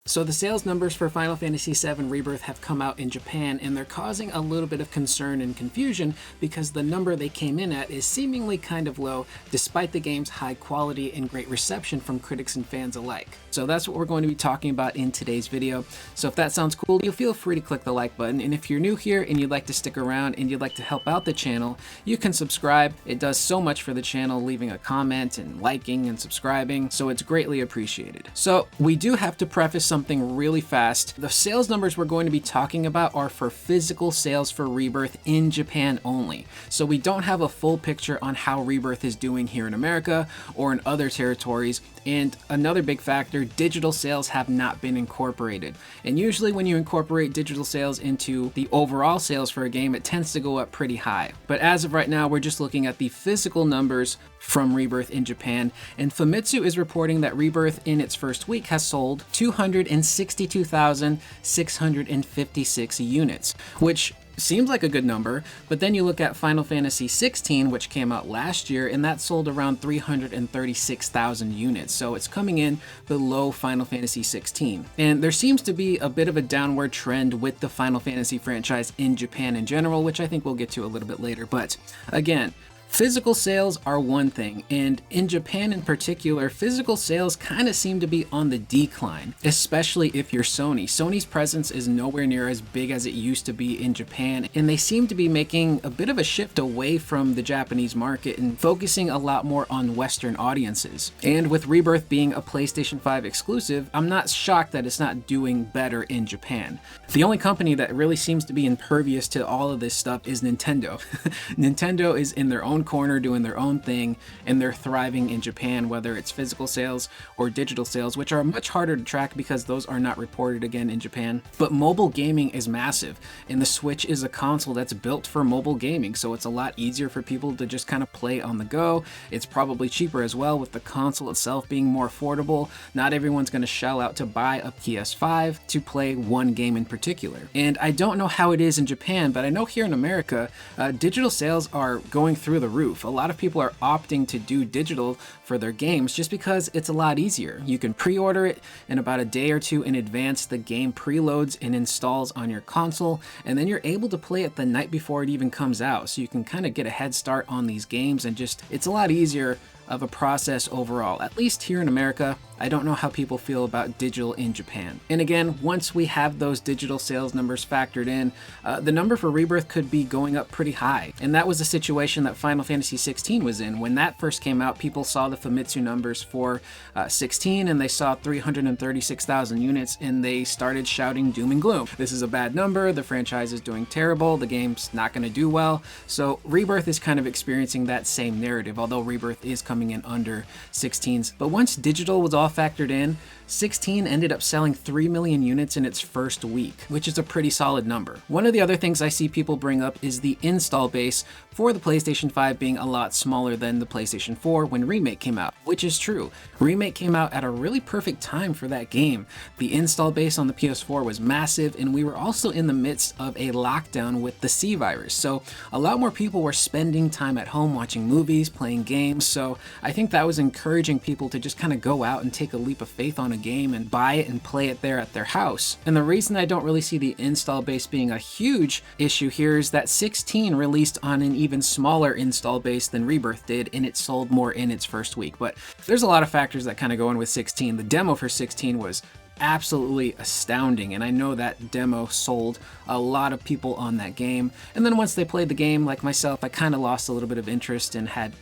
So the sales numbers for Final Fantasy VII Rebirth have come out in Japan, and they're causing a little bit of concern and confusion because the number they came in at is seemingly kind of low despite the game's high quality and great reception from critics and fans alike. So that's what we're going to be talking about in today's video. So if that sounds cool, you'll feel free to click the like button, and if you're new here and you'd like to stick around and you'd like to help out the channel, you can subscribe. It does so much for the channel, leaving a comment and liking and subscribing, so it's greatly appreciated. So we do have to preface something really fast. The sales numbers we're going to be talking about are for physical sales for Rebirth in Japan only. So we don't have a full picture on how Rebirth is doing here in America or in other territories. And another big factor, digital sales have not been incorporated. And usually when you incorporate digital sales into the overall sales for a game, it tends to go up pretty high. But as of right now, we're just looking at the physical numbers from Rebirth in Japan. And Famitsu is reporting that Rebirth in its first week has sold 262,656 units, which seems like a good number, but then you look at Final Fantasy XVI, which came out last year, and that sold around 336,000 units, so it's coming in below Final Fantasy XVI. And there seems to be a bit of a downward trend with the Final Fantasy franchise in Japan in general, which I think we'll get to a little bit later, but again, physical sales are one thing, and in Japan in particular, physical sales kind of seem to be on the decline, especially if you're Sony. Sony's presence is nowhere near as big as it used to be in Japan, and they seem to be making a bit of a shift away from the Japanese market and focusing a lot more on Western audiences. And with Rebirth being a PlayStation 5 exclusive, I'm not shocked that it's not doing better in Japan. The only company that really seems to be impervious to all of this stuff is Nintendo. Nintendo is in their own corner doing their own thing, and they're thriving in Japan, whether it's physical sales or digital sales, which are much harder to track because those are not reported again in Japan. But mobile gaming is massive, and the Switch is a console that's built for mobile gaming, so it's a lot easier for people to just kind of play on the go. It's probably cheaper as well, with the console itself being more affordable. Not everyone's going to shell out to buy a PS5 to play one game in particular. And I don't know how it is in Japan, but I know here in America, digital sales are going through the roof. A lot of people are opting to do digital for their games just because it's a lot easier. You can pre-order it, and about a day or two in advance, the game preloads and installs on your console, and then you're able to play it the night before it even comes out. So you can kind of get a head start on these games, and just, it's a lot easier of a process overall, at least here in America. I don't know how people feel about digital in Japan. And again, once we have those digital sales numbers factored in, the number for Rebirth could be going up pretty high. And that was a situation that Final Fantasy XVI was in. When that first came out, people saw the Famitsu numbers for 16, and they saw 336,000 units, and they started shouting doom and gloom. This is a bad number, the franchise is doing terrible, the game's not going to do well. So Rebirth is kind of experiencing that same narrative, although Rebirth is coming in under 16's. But once digital was all factored in, 16 ended up selling 3 million units in its first week, which is a pretty solid number. One of the other things I see people bring up is the install base for the PlayStation 5 being a lot smaller than the PlayStation 4 when Remake came out, which is true. Remake came out at a really perfect time for that game. The install base on the PS4 was massive, and we were also in the midst of a lockdown with the C virus, so a lot more people were spending time at home watching movies, playing games, so I think that was encouraging people to just kind of go out and take a leap of faith on a game and buy it and play it there at their house. And the reason I don't really see the install base being a huge issue here is that 16 released on an even smaller install base than Rebirth did, and it sold more in its first week. But there's a lot of factors that kind of go in with 16. The demo for 16 was absolutely astounding, and I know that demo sold a lot of people on that game. And then once they played the game, like myself, I kind of lost a little bit of interest and had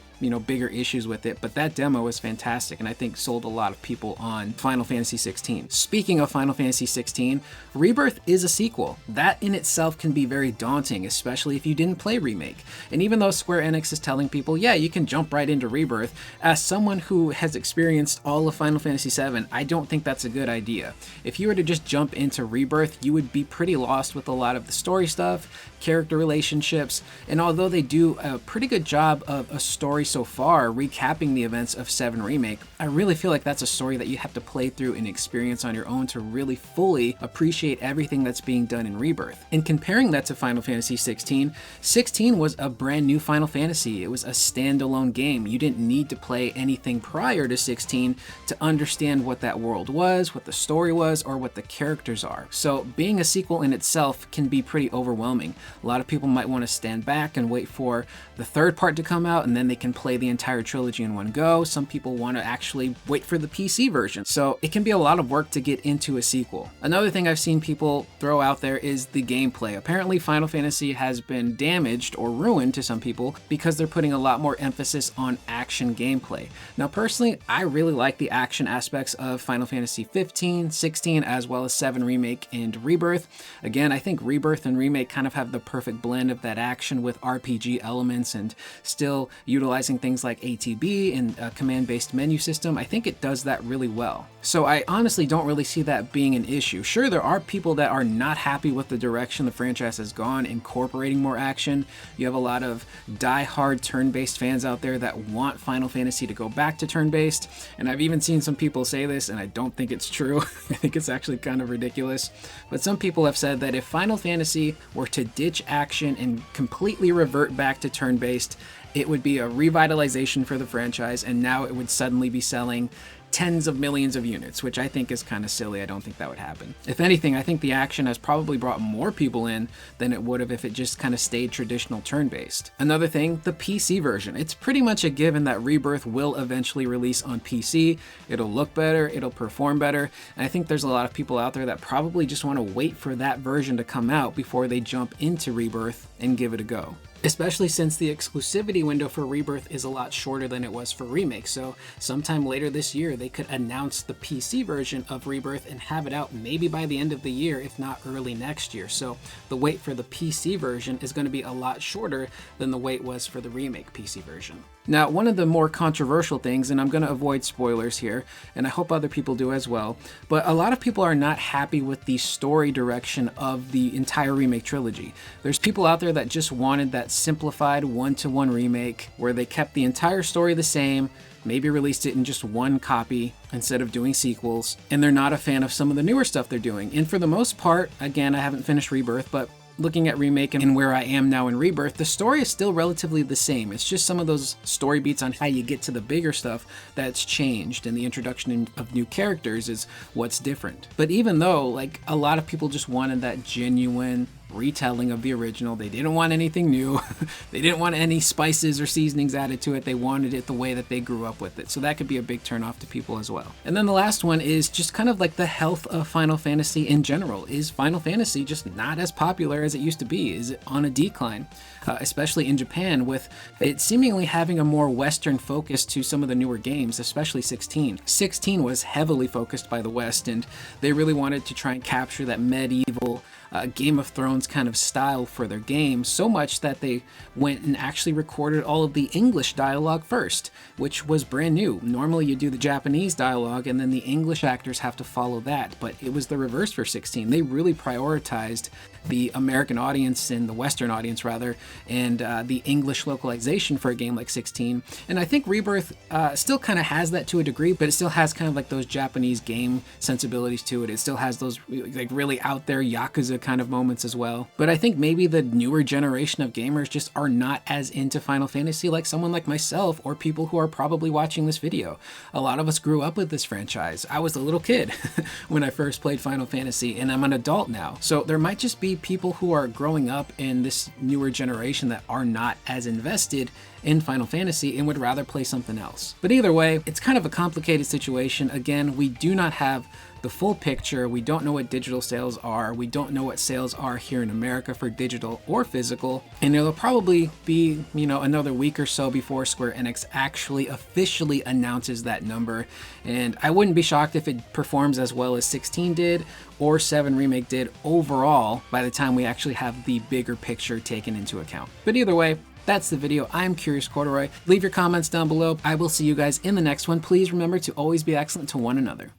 bigger issues with it, but that demo was fantastic, and I think sold a lot of people on Final Fantasy XVI. Speaking of Final Fantasy XVI, Rebirth is a sequel. That in itself can be very daunting, especially if you didn't play Remake. And even though Square Enix is telling people, yeah, you can jump right into Rebirth, as someone who has experienced all of Final Fantasy VII, I don't think that's a good idea. If you were to just jump into Rebirth, you would be pretty lost with a lot of the story stuff, character relationships, and although they do a pretty good job of a story so far, recapping the events of 7 Remake, I really feel like that's a story that you have to play through and experience on your own to really fully appreciate everything that's being done in Rebirth. And comparing that to Final Fantasy 16, 16 was a brand new Final Fantasy. It was a standalone game. You didn't need to play anything prior to 16 to understand what that world was, what the story was, or what the characters are. So being a sequel in itself can be pretty overwhelming. A lot of people might want to stand back and wait for the third part to come out and then they can play the entire trilogy in one go. Some people want to actually wait for the PC version. So it can be a lot of work to get into a sequel. Another thing I've seen people throw out there is the gameplay. Apparently Final Fantasy has been damaged or ruined to some people because they're putting a lot more emphasis on action gameplay. Now personally, I really like the action aspects of Final Fantasy 15, 16, as well as 7 Remake and Rebirth. Again, I think Rebirth and Remake kind of have the perfect blend of that action with RPG elements and still utilizing things like ATB and a command-based menu system. I think it does that really well. So I honestly don't really see that being an issue. Sure, there are people that are not happy with the direction the franchise has gone, incorporating more action. You have a lot of die-hard turn-based fans out there that want Final Fantasy to go back to turn-based, and I've even seen some people say this, and I don't think it's true. I think it's actually kind of ridiculous. But some people have said that if Final Fantasy were to ditch action and completely revert back to turn-based, it would be a revitalization for the franchise, and now it would suddenly be selling tens of millions of units, which I think is kind of silly. I don't think that would happen. If anything, I think the action has probably brought more people in than it would have if it just kind of stayed traditional turn-based. Another thing, the PC version. It's pretty much a given that Rebirth will eventually release on PC. It'll look better, it'll perform better, and I think there's a lot of people out there that probably just want to wait for that version to come out before they jump into Rebirth and give it a go. Especially since the exclusivity window for Rebirth is a lot shorter than it was for Remake, so sometime later this year they could announce the PC version of Rebirth and have it out maybe by the end of the year, if not early next year. So the wait for the PC version is going to be a lot shorter than the wait was for the Remake PC version. Now, one of the more controversial things, and I'm going to avoid spoilers here, and I hope other people do as well, but a lot of people are not happy with the story direction of the entire Remake trilogy. There's people out there that just wanted that simplified one-to-one remake where they kept the entire story the same, maybe released it in just one copy instead of doing sequels, and they're not a fan of some of the newer stuff they're doing. And for the most part, again, I haven't finished Rebirth, but looking at Remake and where I am now in Rebirth, the story is still relatively the same. It's just some of those story beats on how you get to the bigger stuff that's changed, and the introduction of new characters is what's different. But even though, like, a lot of people just wanted that genuine retelling of the original, they didn't want anything new, they didn't want any spices or seasonings added to it, they wanted it the way that they grew up with it. So that could be a big turn off to people as well. And then the last one is just kind of like the health of Final Fantasy in general. Is Final Fantasy just not as popular as it used to be? Is it on a decline? Especially in Japan, with it seemingly having a more Western focus to some of the newer games, especially 16. 16 was heavily focused by the West, and they really wanted to try and capture that medieval Game of Thrones kind of style for their game, so much that they went and actually recorded all of the English dialogue first, which was brand new. Normally you do the Japanese dialogue and then the English actors have to follow that, but it was the reverse for 16. They really prioritized the American audience and the Western audience rather, and the English localization for a game like 16. And I think Rebirth still kind of has that to a degree, but it still has kind of like those Japanese game sensibilities to it. It still has those like really out there Yakuza kind of moments as well. But I think maybe the newer generation of gamers just are not as into Final Fantasy like someone like myself or people who are probably watching this video. A lot of us grew up with this franchise. I was a little kid when I first played Final Fantasy, and I'm an adult now. So there might just be people who are growing up in this newer generation that are not as invested in Final Fantasy and would rather play something else. But either way, it's kind of a complicated situation. Again, we do not have the full picture. We don't know what digital sales are. We don't know what sales are here in America for digital or physical. And it'll probably be, another week or so before Square Enix actually officially announces that number. And I wouldn't be shocked if it performs as well as 16 did or 7 Remake did overall by the time we actually have the bigger picture taken into account. But either way, that's the video. I'm Curious Corduroy. Leave your comments down below. I will see you guys in the next one. Please remember to always be excellent to one another.